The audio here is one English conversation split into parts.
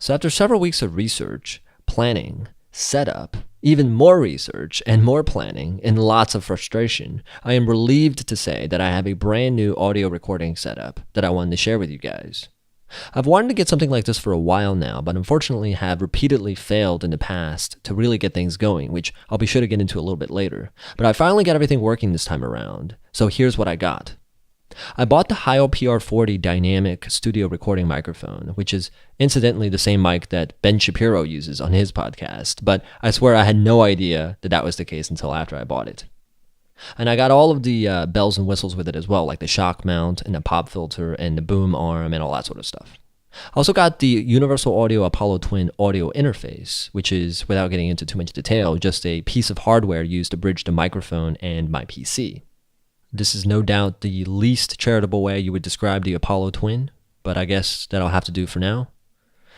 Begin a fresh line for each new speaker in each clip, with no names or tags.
So after several weeks of research, planning, setup, even more research and more planning, and lots of frustration, I am relieved to say that I have a brand new audio recording setup that I wanted to share with you guys. I've wanted to get something like this for a while now, but unfortunately have repeatedly failed in the past to really get things going, which I'll be sure to get into a little bit later. But I finally got everything working this time around, so here's what I got. I bought the Heil PR40 dynamic studio recording microphone, which is incidentally the same mic that Ben Shapiro uses on his podcast, but I swear I had no idea that that was the case until after I bought it. And I got all of the bells and whistles with it as well, like the shock mount and the pop filter and the boom arm and all that sort of stuff. I also got the Universal Audio Apollo Twin audio interface, which is, without getting into too much detail, just a piece of hardware used to bridge the microphone and my PC. This is no doubt the least charitable way you would describe the Apollo Twin, but I guess that'll have to do for now.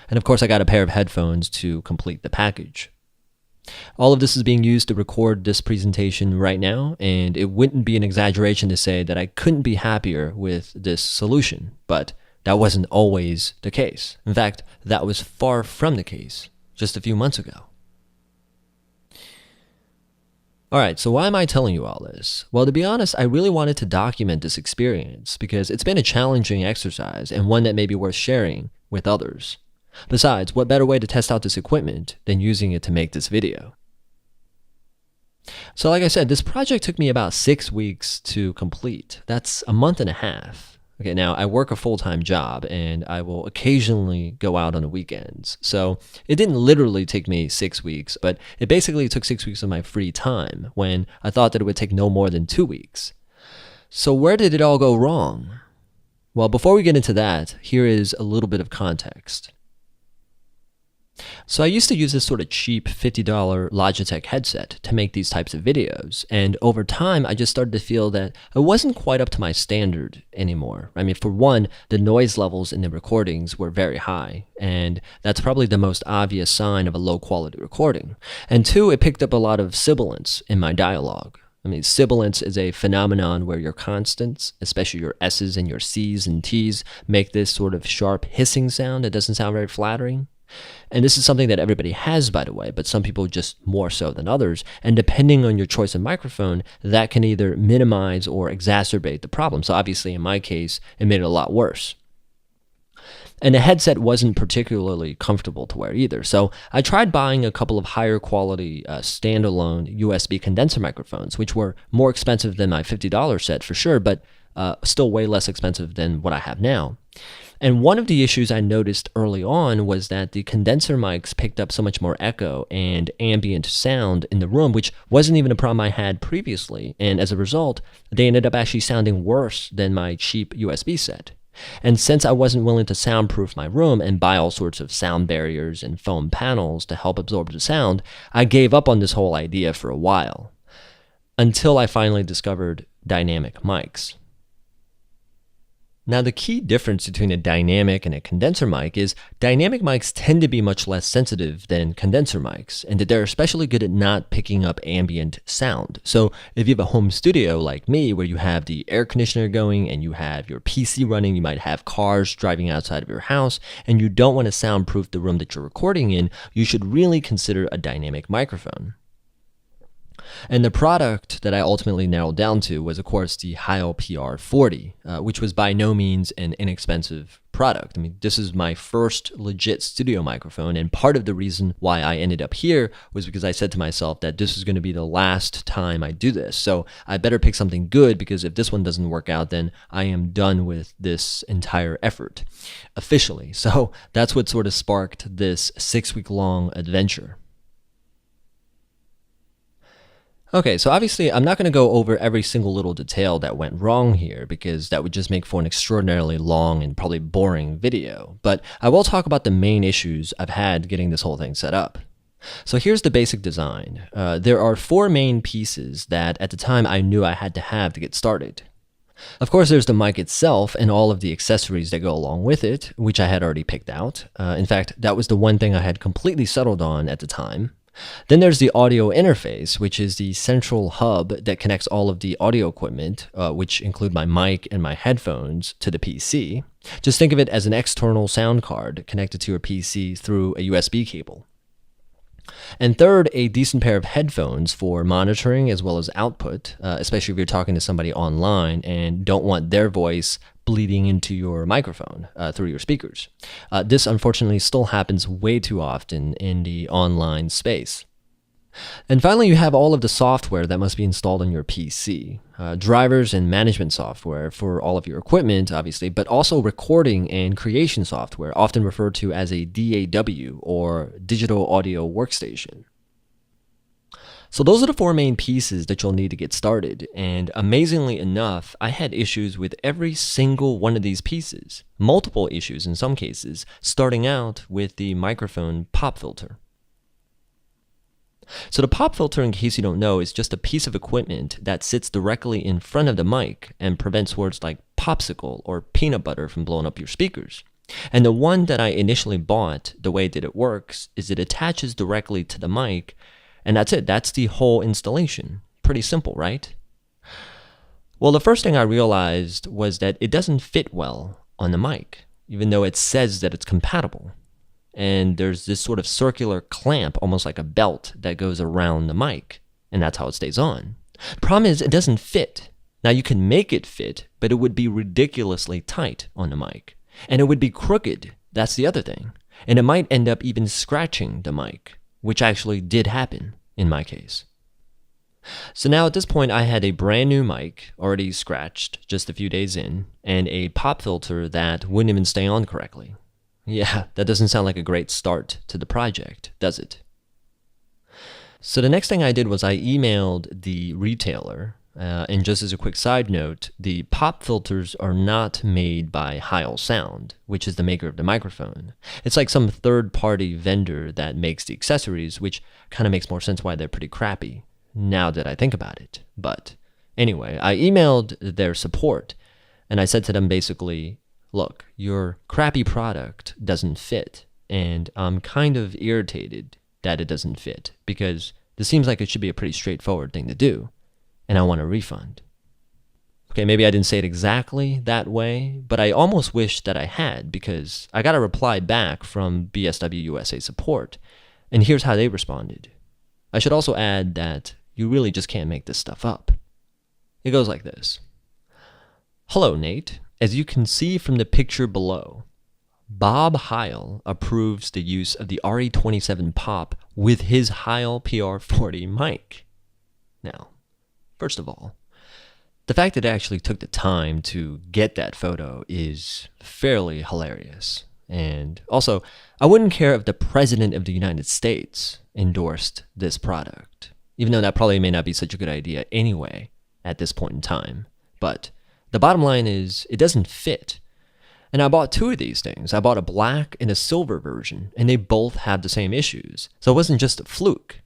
And of course I got a pair of headphones to complete the package. All of this is being used to record this presentation right now, and it wouldn't be an exaggeration to say that I couldn't be happier with this solution, but that wasn't always the case. In fact, that was far from the case just a few months ago. Alright, so why am I telling you all this? Well, to be honest, I really wanted to document this experience because it's been a challenging exercise and one that may be worth sharing with others. Besides, what better way to test out this equipment than using it to make this video? So like I said, this project took me about 6 weeks to complete. That's a month and a half. Okay, now I work a full-time job and I will occasionally go out on the weekends. So it didn't literally take me 6 weeks, but it basically took 6 weeks of my free time when I thought that it would take no more than 2 weeks. So where did it all go wrong? Well, before we get into that, here is a little bit of context. So I used to use this sort of cheap $50 Logitech headset to make these types of videos, and over time I just started to feel that it wasn't quite up to my standard anymore. I mean, for one, the noise levels in the recordings were very high, and that's probably the most obvious sign of a low quality recording. And two, it picked up a lot of sibilance in my dialogue. I mean, sibilance is a phenomenon where your constants, especially your S's and your C's and T's, make this sort of sharp hissing sound that doesn't sound very flattering. And this is something that everybody has, by the way, but some people just more so than others. And depending on your choice of microphone, that can either minimize or exacerbate the problem. So obviously, in my case, it made it a lot worse. And the headset wasn't particularly comfortable to wear either. So I tried buying a couple of higher quality standalone USB condenser microphones, which were more expensive than my $50 set for sure, but still way less expensive than what I have now. And one of the issues I noticed early on was that the condenser mics picked up so much more echo and ambient sound in the room, which wasn't even a problem I had previously. And as a result, they ended up actually sounding worse than my cheap USB set. And since I wasn't willing to soundproof my room and buy all sorts of sound barriers and foam panels to help absorb the sound, I gave up on this whole idea for a while, until I finally discovered dynamic mics. Now, the key difference between a dynamic and a condenser mic is dynamic mics tend to be much less sensitive than condenser mics, and that they're especially good at not picking up ambient sound. So if you have a home studio like me, where you have the air conditioner going and you have your PC running, you might have cars driving outside of your house, and you don't want to soundproof the room that you're recording in, you should really consider a dynamic microphone. And the product that I ultimately narrowed down to was, of course, the Heil PR40, which was by no means an inexpensive product. I mean, this is my first legit studio microphone, and part of the reason why I ended up here was because I said to myself that this is going to be the last time I do this. So I better pick something good, because if this one doesn't work out, then I am done with this entire effort, officially. So that's what sort of sparked this 6-week-long adventure. Okay, so obviously I'm not going to go over every single little detail that went wrong here, because that would just make for an extraordinarily long and probably boring video, but I will talk about the main issues I've had getting this whole thing set up. So here's the basic design. There are 4 main pieces that at the time I knew I had to have to get started. Of course, there's the mic itself and all of the accessories that go along with it, which I had already picked out. In fact, that was the one thing I had completely settled on at the time. Then there's the audio interface, which is the central hub that connects all of the audio equipment, which include my mic and my headphones, to the PC. Just think of it as an external sound card connected to your PC through a USB cable. And third, a decent pair of headphones for monitoring as well as output, especially if you're talking to somebody online and don't want their voice bleeding into your microphone through your speakers. This unfortunately still happens way too often in the online space. And finally, you have all of the software that must be installed on your PC. Drivers and management software for all of your equipment, obviously, but also recording and creation software, often referred to as a DAW or digital audio workstation. So those are the four main pieces that you'll need to get started. And amazingly enough, I had issues with every single one of these pieces. Multiple issues in some cases, starting out with the microphone pop filter. So the pop filter, in case you don't know, is just a piece of equipment that sits directly in front of the mic and prevents words like popsicle or peanut butter from blowing up your speakers. And the one that I initially bought, the way that it works is it attaches directly to the mic, and that's it. That's the whole installation. Pretty simple, right? Well, the first thing I realized was that it doesn't fit well on the mic, even though it says that it's compatible. And there's this sort of circular clamp, almost like a belt, that goes around the mic, and that's how it stays on. Problem is, it doesn't fit. Now, you can make it fit, but it would be ridiculously tight on the mic. And it would be crooked. That's the other thing. And it might end up even scratching the mic, which actually did happen in my case. So now at this point, I had a brand new mic, already scratched just a few days in, and a pop filter that wouldn't even stay on correctly. Yeah, that doesn't sound like a great start to the project, does it? So the next thing I did was I emailed the retailer, and just as a quick side note, the pop filters are not made by Heil Sound, which is the maker of the microphone. It's like some third-party vendor that makes the accessories, which kind of makes more sense why they're pretty crappy, now that I think about it. But anyway, I emailed their support, and I said to them basically, look, your crappy product doesn't fit, and I'm kind of irritated that it doesn't fit, because this seems like it should be a pretty straightforward thing to do, and I want a refund. Okay, maybe I didn't say it exactly that way, but I almost wish that I had, because I got a reply back from BSW USA support, and here's how they responded. I should also add that you really just can't make this stuff up. It goes like this. Hello, Nate. As you can see from the picture below, Bob Heil approves the use of the RE27 Pop with his Heil PR40 mic. Now, first of all, the fact that I actually took the time to get that photo is fairly hilarious. And also, I wouldn't care if the President of the United States endorsed this product, even though that probably may not be such a good idea anyway at this point in time. But the bottom line is, it doesn't fit. And I bought two of these things. I bought a black and a silver version, and they both have the same issues. So it wasn't just a fluke.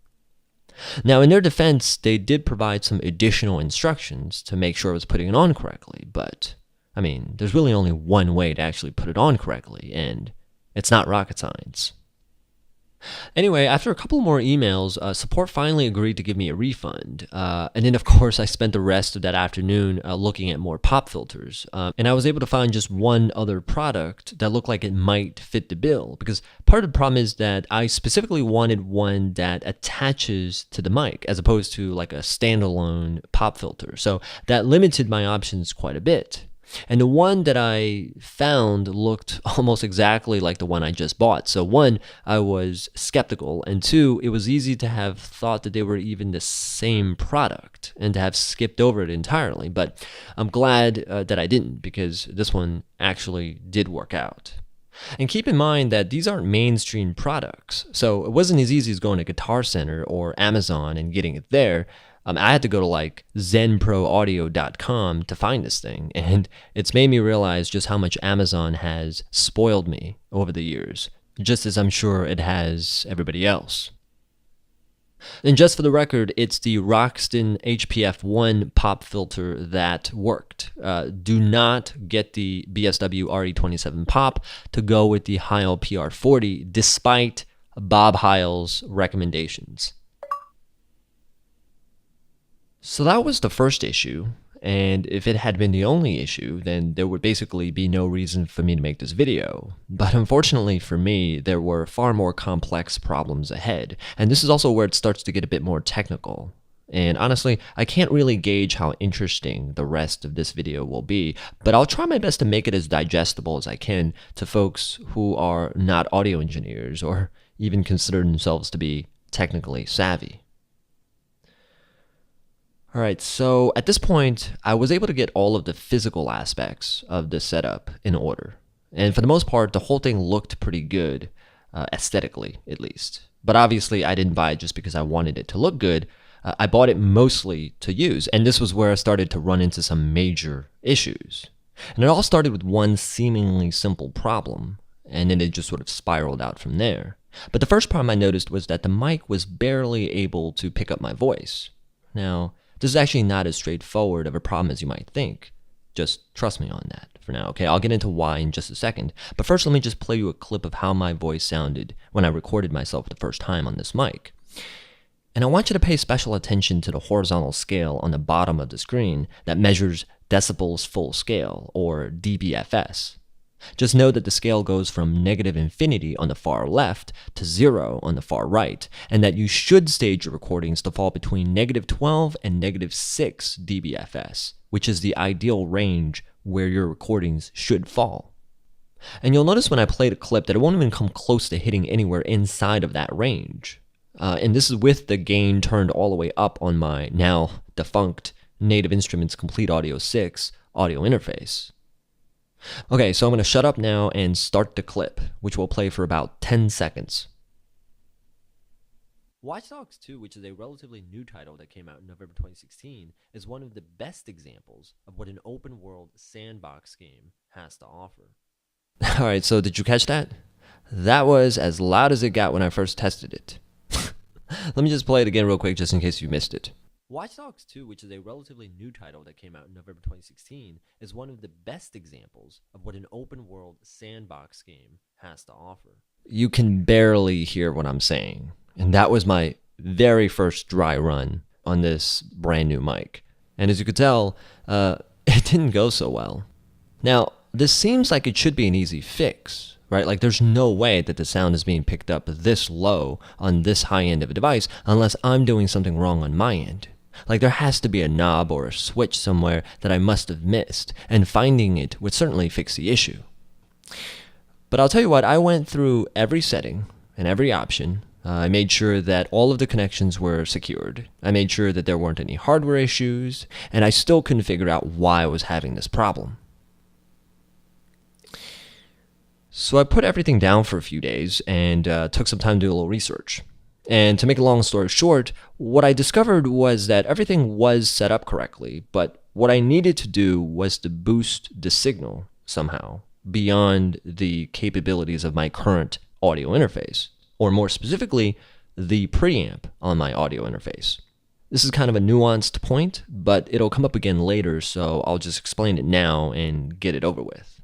Now, in their defense, they did provide some additional instructions to make sure I was putting it on correctly. But, I mean, there's really only one way to actually put it on correctly, and it's not rocket science. Anyway, after a couple more emails, support finally agreed to give me a refund. And then, of course, I spent the rest of that afternoon looking at more pop filters. And I was able to find just one other product that looked like it might fit the bill. Because part of the problem is that I specifically wanted one that attaches to the mic as opposed to like a standalone pop filter. So that limited my options quite a bit. And the one that I found looked almost exactly like the one I just bought. So one, I was skeptical, and two, it was easy to have thought that they were even the same product and to have skipped over it entirely. But I'm glad that I didn't, because this one actually did work out. And keep in mind that these aren't mainstream products, so it wasn't as easy as going to Guitar Center or Amazon and getting it there. I had to go to like zenproaudio.com to find this thing, and it's made me realize just how much Amazon has spoiled me over the years, just as I'm sure it has everybody else. And just for the record, it's the Roxdon HPF1 pop filter that worked. Do not get the BSW RE27 pop to go with the Heil PR40, despite Bob Heil's recommendations. So that was the first issue. And if it had been the only issue, then there would basically be no reason for me to make this video. But unfortunately for me, there were far more complex problems ahead. And this is also where it starts to get a bit more technical. And honestly, I can't really gauge how interesting the rest of this video will be, but I'll try my best to make it as digestible as I can to folks who are not audio engineers or even consider themselves to be technically savvy. All right, so at this point, I was able to get all of the physical aspects of the setup in order. And for the most part, the whole thing looked pretty good, aesthetically at least. But obviously, I didn't buy it just because I wanted it to look good. I bought it mostly to use, and this was where I started to run into some major issues. And it all started with one seemingly simple problem, and then it just sort of spiraled out from there. But the first problem I noticed was that the mic was barely able to pick up my voice. Now, this is actually not as straightforward of a problem as you might think. Just trust me on that for now, okay? I'll get into why in just a second. But first, let me just play you a clip of how my voice sounded when I recorded myself for the first time on this mic. And I want you to pay special attention to the horizontal scale on the bottom of the screen that measures decibels full scale, or dBFS. Just know that the scale goes from -infinity on the far left to 0 on the far right, and that you should stage your recordings to fall between -12 and -6 dBFS, which is the ideal range where your recordings should fall. And you'll notice when I played a clip that it won't even come close to hitting anywhere inside of that range. And this is with the gain turned all the way up on my now defunct Native Instruments Complete Audio 6 audio interface. Okay, so I'm going to shut up now and start the clip, which will play for about 10 seconds. Watch Dogs 2, which is a relatively new title that came out in November 2016, is one of the best examples of what an open-world sandbox game has to offer. Alright, so did you catch that? That was as loud as it got when I first tested it. Let me just play it again real quick just in case you missed it. Watch Dogs 2, which is a relatively new title that came out in November 2016, is one of the best examples of what an open-world sandbox game has to offer. You can barely hear what I'm saying, and that was my very first dry run on this brand new mic. And as you could tell, it didn't go so well. Now, this seems like it should be an easy fix, right? Like there's no way that the sound is being picked up this low on this high end of a device unless I'm doing something wrong on my end. Like there has to be a knob or a switch somewhere that I must have missed, and finding it would certainly fix the issue. But I'll tell you what, I went through every setting and every option. I made sure that all of the connections were secured. I made sure that there weren't any hardware issues, and I still couldn't figure out why I was having this problem. So I put everything down for a few days and took some time to do a little research. And to make a long story short, what I discovered was that everything was set up correctly, but what I needed to do was to boost the signal somehow beyond the capabilities of my current audio interface, or more specifically, the preamp on my audio interface. This is kind of a nuanced point, but it'll come up again later, so I'll just explain it now and get it over with.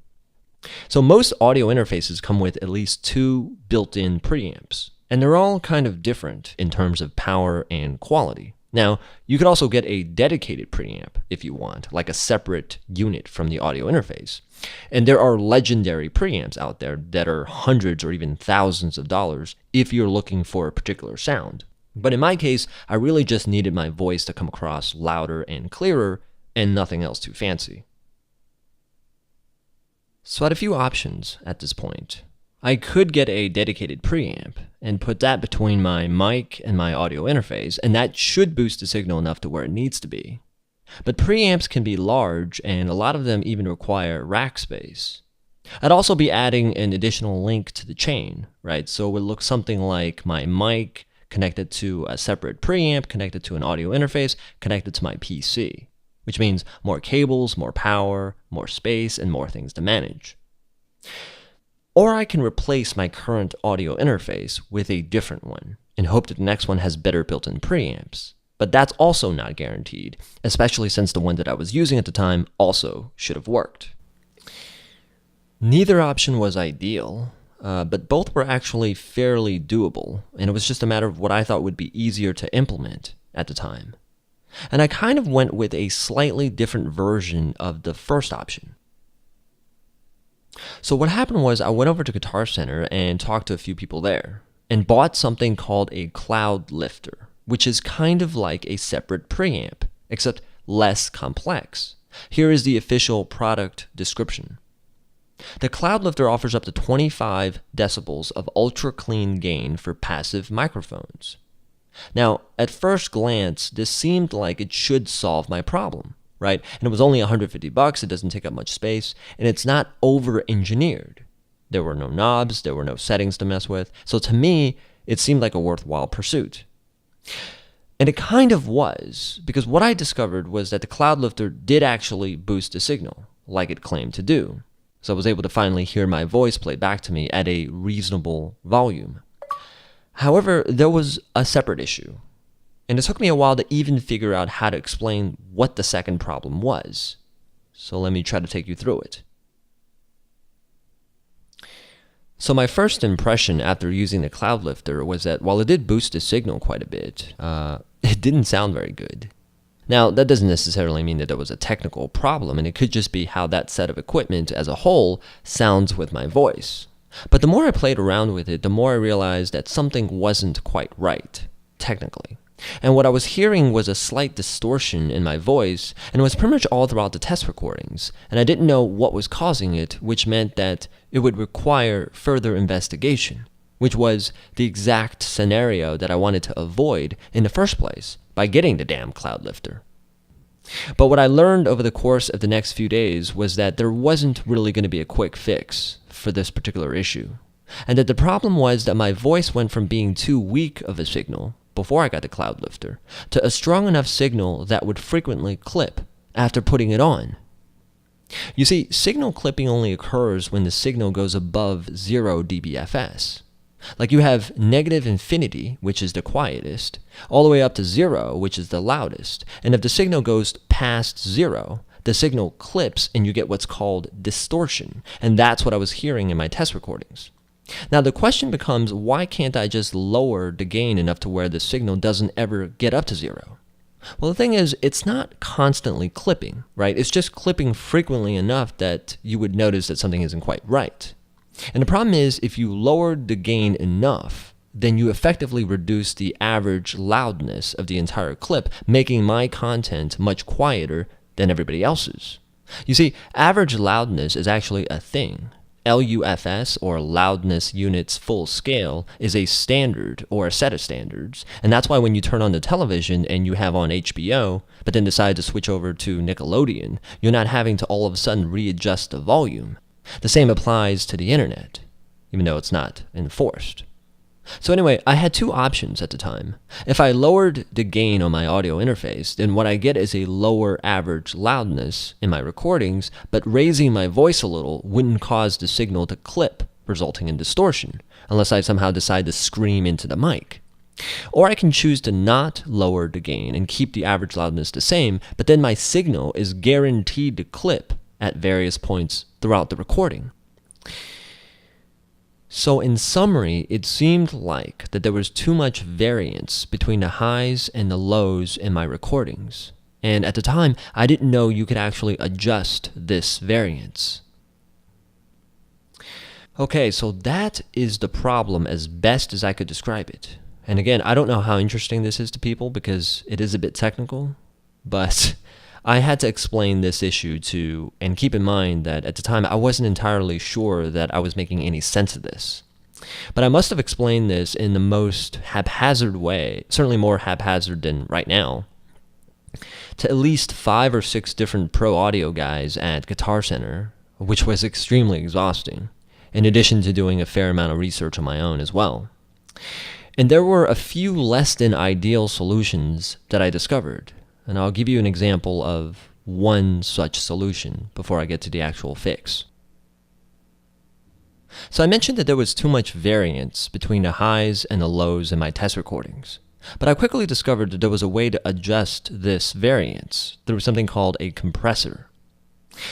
So most audio interfaces come with at least 2 built-in preamps, and they're all kind of different in terms of power and quality. Now, you could also get a dedicated preamp if you want, like a separate unit from the audio interface. And there are legendary preamps out there that are hundreds or even thousands of dollars if you're looking for a particular sound. But in my case, I really just needed my voice to come across louder and clearer and nothing else too fancy. So I had a few options at this point. I could get a dedicated preamp and put that between my mic and my audio interface, and that should boost the signal enough to where it needs to be. But preamps can be large, and a lot of them even require rack space. I'd also be adding an additional link to the chain, right? So it would look something like my mic connected to a separate preamp, connected to an audio interface, connected to my PC. Which means more cables, more power, more space, and more things to manage. Or I can replace my current audio interface with a different one and hope that the next one has better built-in preamps. But that's also not guaranteed, especially since the one that I was using at the time also should have worked. Neither option was ideal, but both were actually fairly doable, and it was just a matter of what I thought would be easier to implement at the time. And I kind of went with a slightly different version of the first option. So what happened was I went over to Guitar Center and talked to a few people there and bought something called a cloud lifter, which is kind of like a separate preamp, except less complex. Here is the official product description. The cloud lifter offers up to 25 decibels of ultra clean gain for passive microphones. Now, at first glance, this seemed like it should solve my problem, right? And it was only $150, it doesn't take up much space, and it's not over-engineered. There were no knobs, there were no settings to mess with, so to me, it seemed like a worthwhile pursuit. And it kind of was, because what I discovered was that the cloud lifter did actually boost the signal, like it claimed to do. So I was able to finally hear my voice play back to me at a reasonable volume. However, there was a separate issue, and it took me a while to even figure out how to explain what the second problem was. So let me try to take you through it. So my first impression after using the cloud lifter was that while it did boost the signal quite a bit, it didn't sound very good. Now, that doesn't necessarily mean that there was a technical problem, and it could just be how that set of equipment as a whole sounds with my voice. But the more I played around with it, the more I realized that something wasn't quite right, technically. And what I was hearing was a slight distortion in my voice, and it was pretty much all throughout the test recordings, and I didn't know what was causing it, which meant that it would require further investigation, which was the exact scenario that I wanted to avoid in the first place by getting the damn cloud lifter. But what I learned over the course of the next few days was that there wasn't really going to be a quick fix for this particular issue, and that the problem was that my voice went from being too weak of a signal before I got the cloud lifter to a strong enough signal that would frequently clip after putting it on. You see, signal clipping only occurs when the signal goes above 0 dBFS. Like you have negative infinity, which is the quietest, all the way up to 0, which is the loudest. And if the signal goes past 0, the signal clips and you get what's called distortion. And that's what I was hearing in my test recordings. Now the question becomes, why can't I just lower the gain enough to where the signal doesn't ever get up to 0? Well, the thing is, it's not constantly clipping, right? It's just clipping frequently enough that you would notice that something isn't quite right. And the problem is, if you lowered the gain enough, then you effectively reduce the average loudness of the entire clip, making my content much quieter than everybody else's. You see, average loudness is actually a thing. LUFS, or loudness units full scale, is a standard or a set of standards, and that's why when you turn on the television and you have on HBO, but then decide to switch over to Nickelodeon, you're not having to all of a sudden readjust the volume. The same applies to the internet, even though it's not enforced. So anyway, I had two options at the time. If I lowered the gain on my audio interface, then what I get is a lower average loudness in my recordings, but raising my voice a little wouldn't cause the signal to clip, resulting in distortion, unless I somehow decide to scream into the mic. Or I can choose to not lower the gain and keep the average loudness the same, but then my signal is guaranteed to clip at various points throughout the recording. So in summary, it seemed like that there was too much variance between the highs and the lows in my recordings. And at the time, I didn't know you could actually adjust this variance. Okay, so that is the problem as best as I could describe it. And again, I don't know how interesting this is to people because it is a bit technical, but I had to explain this issue to, and keep in mind that at the time I wasn't entirely sure that I was making any sense of this. But I must have explained this in the most haphazard way, certainly more haphazard than right now, to at least 5 or 6 different pro audio guys at Guitar Center, which was extremely exhausting, in addition to doing a fair amount of research on my own as well. And there were a few less than ideal solutions that I discovered. And I'll give you an example of one such solution before I get to the actual fix. So I mentioned that there was too much variance between the highs and the lows in my test recordings. But I quickly discovered that there was a way to adjust this variance through something called a compressor.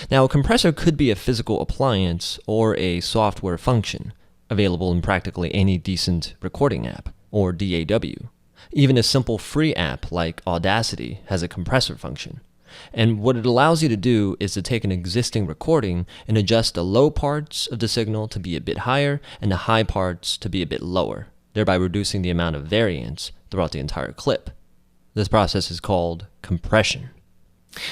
Now, a compressor could be a physical appliance or a software function available in practically any decent recording app, or DAW. Even a simple free app like Audacity has a compressor function. And what it allows you to do is to take an existing recording and adjust the low parts of the signal to be a bit higher and the high parts to be a bit lower, thereby reducing the amount of variance throughout the entire clip. This process is called compression.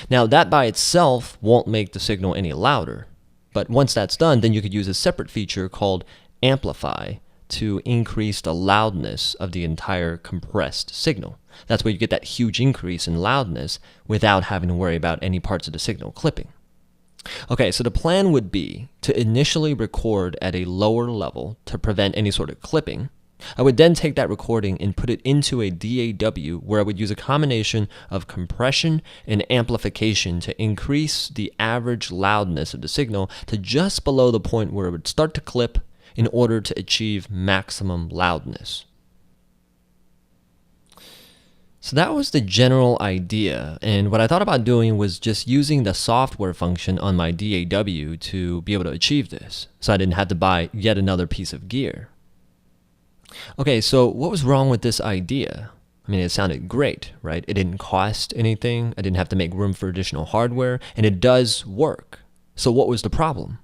Now, that by itself won't make the signal any louder, but once that's done, then you could use a separate feature called amplify to increase the loudness of the entire compressed signal. That's where you get that huge increase in loudness without having to worry about any parts of the signal clipping. Okay, so the plan would be to initially record at a lower level to prevent any sort of clipping. I would then take that recording and put it into a DAW where I would use a combination of compression and amplification to increase the average loudness of the signal to just below the point where it would start to clip in order to achieve maximum loudness. So that was the general idea, and what I thought about doing was just using the software function on my DAW to be able to achieve this, so I didn't have to buy yet another piece of gear. Okay, so what was wrong with this idea? I mean, it sounded great, right? It didn't cost anything, I didn't have to make room for additional hardware, and it does work. So what was the problem?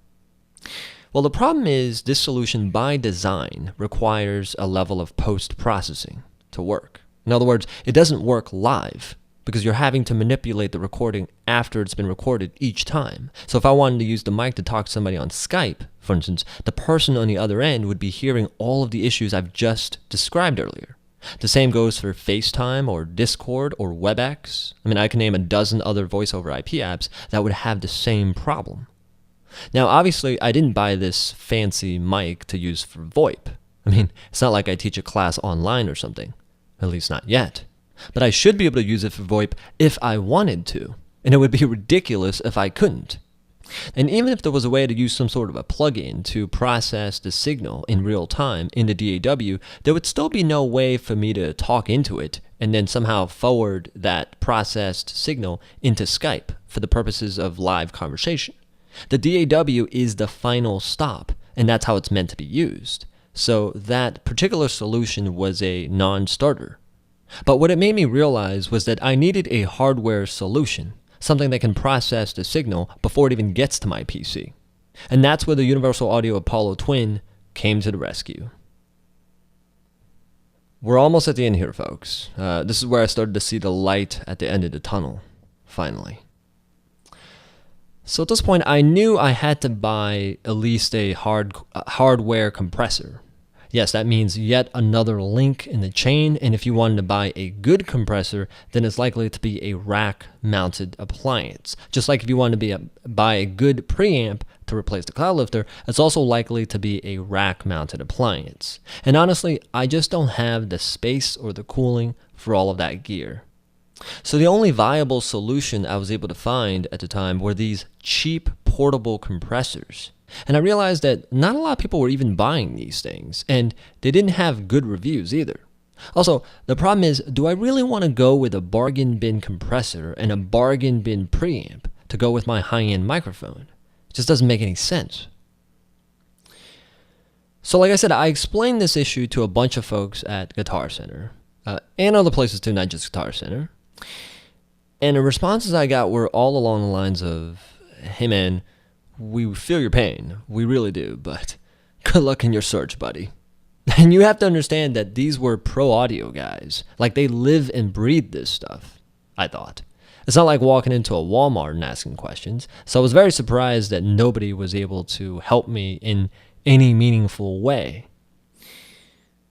Well, the problem is this solution by design requires a level of post-processing to work. In other words, it doesn't work live because you're having to manipulate the recording after it's been recorded each time. So if I wanted to use the mic to talk to somebody on Skype, for instance, the person on the other end would be hearing all of the issues I've just described earlier. The same goes for FaceTime or Discord or WebEx. I mean, I can name a dozen other voice over IP apps that would have the same problem. Now, obviously, I didn't buy this fancy mic to use for VoIP. I mean, it's not like I teach a class online or something. At least not yet. But I should be able to use it for VoIP if I wanted to, and it would be ridiculous if I couldn't. And even if there was a way to use some sort of a plugin to process the signal in real time in the DAW, there would still be no way for me to talk into it and then somehow forward that processed signal into Skype for the purposes of live conversation. The DAW is the final stop, and that's how it's meant to be used. So that particular solution was a non-starter. But what it made me realize was that I needed a hardware solution, something that can process the signal before it even gets to my PC. And that's where the Universal Audio Apollo Twin came to the rescue. We're almost at the end here, folks. This is where I started to see the light at the end of the tunnel, finally. So at this point, I knew I had to buy at least a hardware compressor. Yes, that means yet another link in the chain, and if you wanted to buy a good compressor, then it's likely to be a rack-mounted appliance. Just like if you wanted to buy a good preamp to replace the cloud lifter, it's also likely to be a rack-mounted appliance. And honestly, I just don't have the space or the cooling for all of that gear. So the only viable solution I was able to find at the time were these cheap portable compressors. And I realized that not a lot of people were even buying these things, and they didn't have good reviews either. Also, the problem is, do I really want to go with a bargain bin compressor and a bargain bin preamp to go with my high-end microphone? It just doesn't make any sense. So like I said, I explained this issue to a bunch of folks at Guitar Center, and other places too, not just Guitar Center. And the responses I got were all along the lines of, hey man, we feel your pain, we really do, but good luck in your search, buddy. And you have to understand that these were pro audio guys. Like, they live and breathe this stuff, I thought. It's not like walking into a Walmart and asking questions, so I was very surprised that nobody was able to help me in any meaningful way.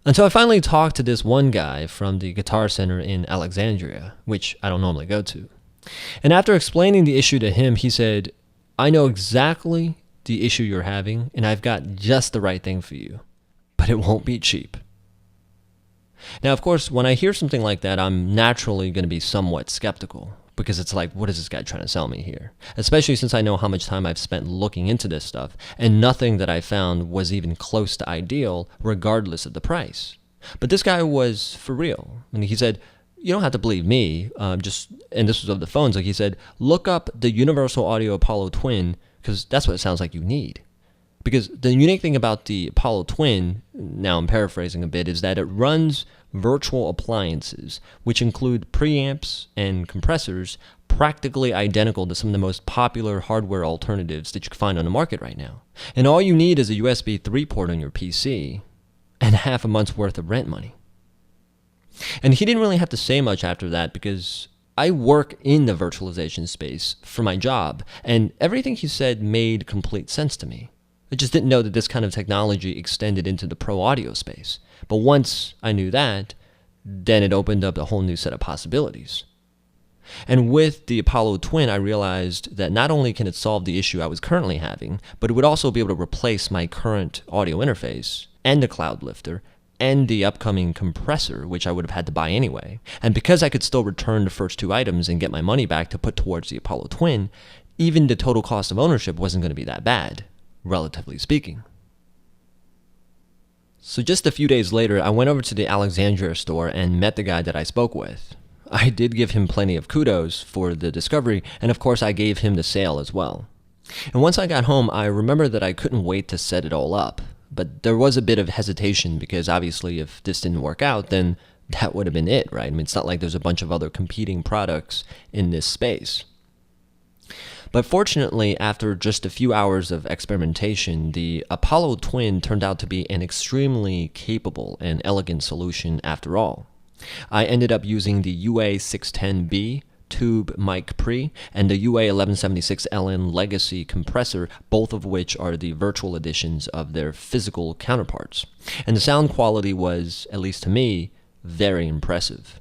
Until I finally talked to this one guy from the Guitar Center in Alexandria, which I don't normally go to. And after explaining the issue to him, he said, I know exactly the issue you're having, and I've got just the right thing for you, but it won't be cheap. Now, of course, when I hear something like that, I'm naturally going to be somewhat skeptical, because it's like, what is this guy trying to sell me here? Especially since I know how much time I've spent looking into this stuff, and nothing that I found was even close to ideal, regardless of the price. But this guy was for real. I mean, he said, you don't have to believe me, and this was of the phones, like he said, look up the Universal Audio Apollo Twin, because that's what it sounds like you need. Because the unique thing about the Apollo Twin, now I'm paraphrasing a bit, is that it runs virtual appliances, which include preamps and compressors, practically identical to some of the most popular hardware alternatives that you can find on the market right now. And all you need is a USB 3 port on your PC and half a month's worth of rent money. And he didn't really have to say much after that because I work in the virtualization space for my job, and everything he said made complete sense to me. I just didn't know that this kind of technology extended into the pro audio space. But once I knew that, then it opened up a whole new set of possibilities. And with the Apollo Twin, I realized that not only can it solve the issue I was currently having, but it would also be able to replace my current audio interface and the cloud lifter and the upcoming compressor, which I would have had to buy anyway. And because I could still return the first two items and get my money back to put towards the Apollo Twin, even the total cost of ownership wasn't going to be that bad, relatively speaking. So just a few days later, I went over to the Alexandria store and met the guy that I spoke with. I did give him plenty of kudos for the discovery, and of course I gave him the sale as well. And once I got home, I remember that I couldn't wait to set it all up. But there was a bit of hesitation because obviously if this didn't work out, then that would have been it, right? I mean, it's not like there's a bunch of other competing products in this space. But fortunately, after just a few hours of experimentation, the Apollo Twin turned out to be an extremely capable and elegant solution after all. I ended up using the UA610B tube mic pre and the UA1176LN legacy compressor, both of which are the virtual editions of their physical counterparts. And the sound quality was, at least to me, very impressive.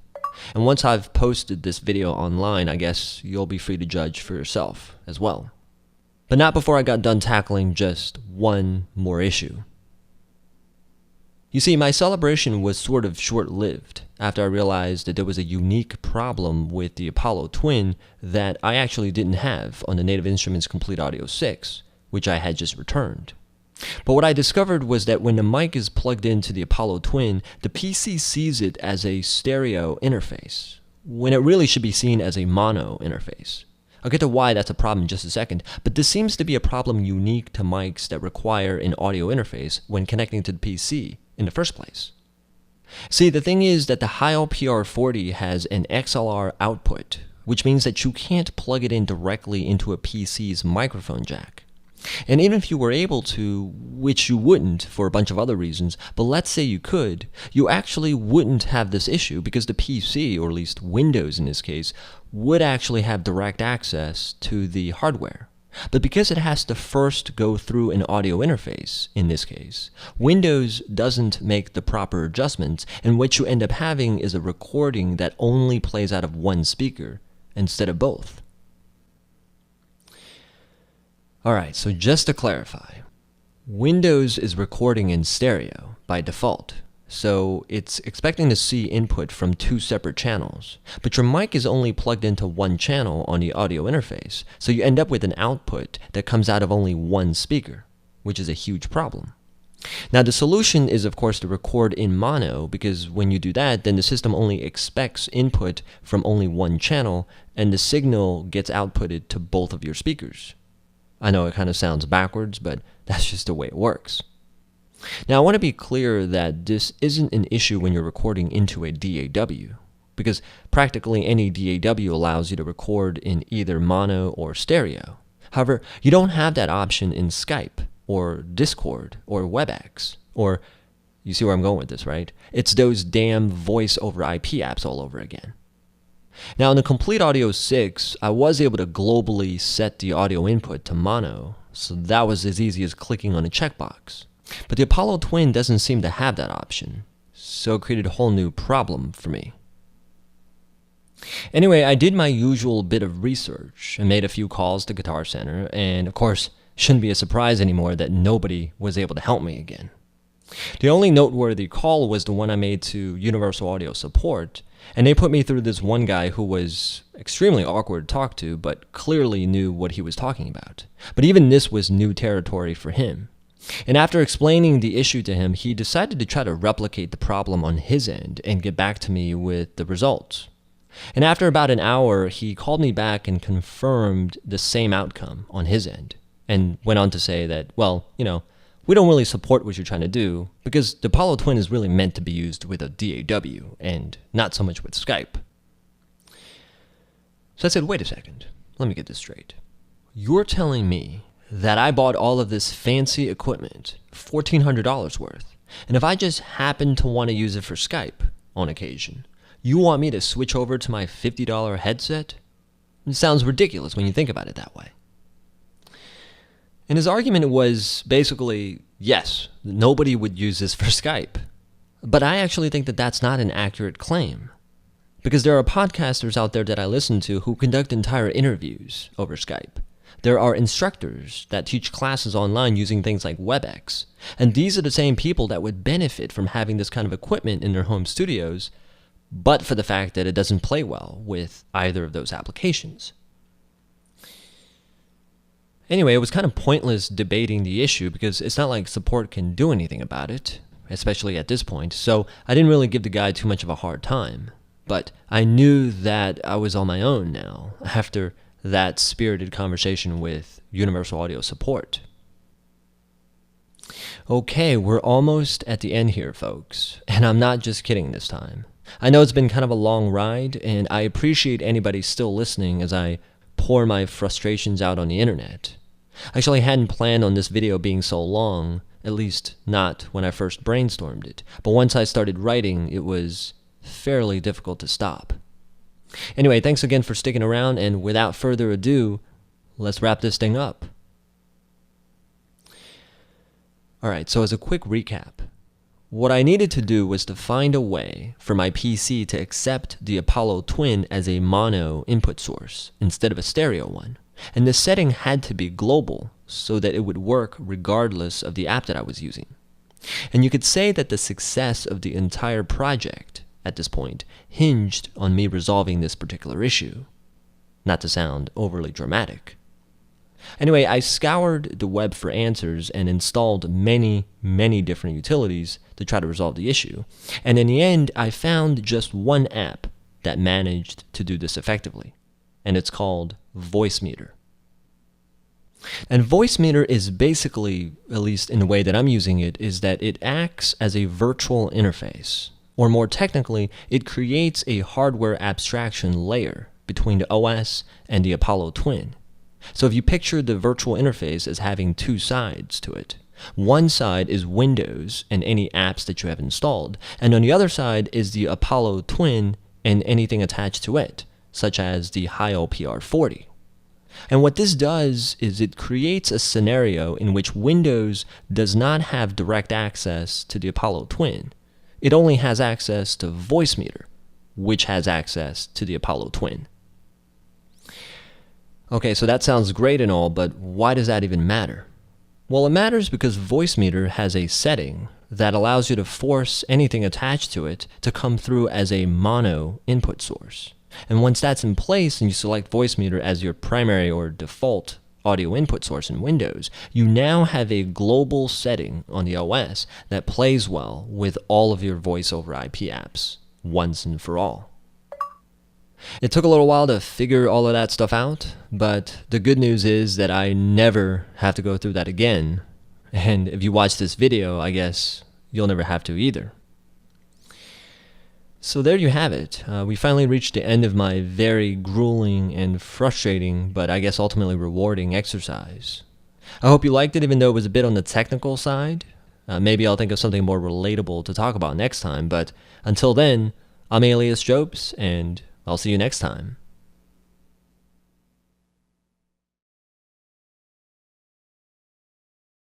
And once I've posted this video online, I guess you'll be free to judge for yourself as well. But not before I got done tackling just one more issue. You see, my celebration was sort of short-lived after I realized that there was a unique problem with the Apollo Twin that I actually didn't have on the Native Instruments Complete Audio 6, which I had just returned. But what I discovered was that when the mic is plugged into the Apollo Twin, the PC sees it as a stereo interface, when it really should be seen as a mono interface. I'll get to why that's a problem in just a second, but this seems to be a problem unique to mics that require an audio interface when connecting to the PC in the first place. See, the thing is that the Heil PR40 has an XLR output, which means that you can't plug it in directly into a PC's microphone jack. And even if you were able to, which you wouldn't for a bunch of other reasons, but let's say you could, you actually wouldn't have this issue because the PC, or at least Windows in this case, would actually have direct access to the hardware. But because it has to first go through an audio interface, in this case, Windows doesn't make the proper adjustments, and what you end up having is a recording that only plays out of one speaker instead of both. Alright, so just to clarify, Windows is recording in stereo by default, so it's expecting to see input from two separate channels, but your mic is only plugged into one channel on the audio interface, so you end up with an output that comes out of only one speaker, which is a huge problem. Now the solution is of course to record in mono, because when you do that, then the system only expects input from only one channel, and the signal gets outputted to both of your speakers. I know it kind of sounds backwards, but that's just the way it works. Now, I want to be clear that this isn't an issue when you're recording into a DAW, because practically any DAW allows you to record in either mono or stereo. However, you don't have that option in Skype, or Discord, or WebEx, or, you see where I'm going with this, right? It's those damn voice over IP apps all over again. Now, in the Complete Audio 6, I was able to globally set the audio input to mono, so that was as easy as clicking on a checkbox. But the Apollo Twin doesn't seem to have that option, so it created a whole new problem for me. Anyway, I did my usual bit of research and made a few calls to Guitar Center, and of course, shouldn't be a surprise anymore that nobody was able to help me again. The only noteworthy call was the one I made to Universal Audio Support, and they put me through this one guy who was extremely awkward to talk to, but clearly knew what he was talking about. But even this was new territory for him. And after explaining the issue to him, he decided to try to replicate the problem on his end and get back to me with the results. And after about an hour, he called me back and confirmed the same outcome on his end, and went on to say that, well, we don't really support what you're trying to do because the Apollo Twin is really meant to be used with a DAW and not so much with Skype. So I said, wait a second, let me get this straight. You're telling me that I bought all of this fancy equipment, $1,400 worth, and if I just happen to want to use it for Skype on occasion, you want me to switch over to my $50 headset? It sounds ridiculous when you think about it that way. And his argument was basically, yes, nobody would use this for Skype. But I actually think that that's not an accurate claim. Because there are podcasters out there that I listen to who conduct entire interviews over Skype. There are instructors that teach classes online using things like WebEx. And these are the same people that would benefit from having this kind of equipment in their home studios, but for the fact that it doesn't play well with either of those applications. Anyway, it was kind of pointless debating the issue because it's not like support can do anything about it, especially at this point, so I didn't really give the guy too much of a hard time. But I knew that I was on my own now after that spirited conversation with Universal Audio Support. Okay, we're almost at the end here, folks, and I'm not just kidding this time. I know it's been kind of a long ride, and I appreciate anybody still listening as I pour my frustrations out on the internet. I actually hadn't planned on this video being so long, at least not when I first brainstormed it, but once I started writing, it was fairly difficult to stop. Anyway, thanks again for sticking around, and without further ado, let's wrap this thing up. Alright, so as a quick recap, what I needed to do was to find a way for my PC to accept the Apollo Twin as a mono input source instead of a stereo one. And the setting had to be global so that it would work regardless of the app that I was using. And you could say that the success of the entire project at this point hinged on me resolving this particular issue. Not to sound overly dramatic. Anyway, I scoured the web for answers and installed many different utilities to try to resolve the issue. And in the end, I found just one app that managed to do this effectively. And it's called Voicemeeter. And Voicemeeter is basically, at least in the way that I'm using it, is that it acts as a virtual interface. Or more technically, it creates a hardware abstraction layer between the OS and the Apollo Twin. So if you picture the virtual interface as having two sides to it, one side is Windows and any apps that you have installed, and on the other side is the Apollo Twin and anything attached to it, such as the Heil PR40. And what this does is it creates a scenario in which Windows does not have direct access to the Apollo Twin. It only has access to Voicemeeter, which has access to the Apollo Twin. Okay, so that sounds great and all, but why does that even matter? Well, it matters because Voicemeeter has a setting that allows you to force anything attached to it to come through as a mono input source. And once that's in place and you select Voicemeeter as your primary or default audio input source in Windows, you now have a global setting on the OS that plays well with all of your voice over IP apps, once and for all. It took a little while to figure all of that stuff out, but the good news is that I never have to go through that again. And if you watch this video, I guess you'll never have to either. So there you have it. We finally reached the end of my very grueling and frustrating, but I guess ultimately rewarding exercise. I hope you liked it, even though it was a bit on the technical side. Maybe I'll think of something more relatable to talk about next time, but until then, I'm AliasJopes, and I'll see you next time.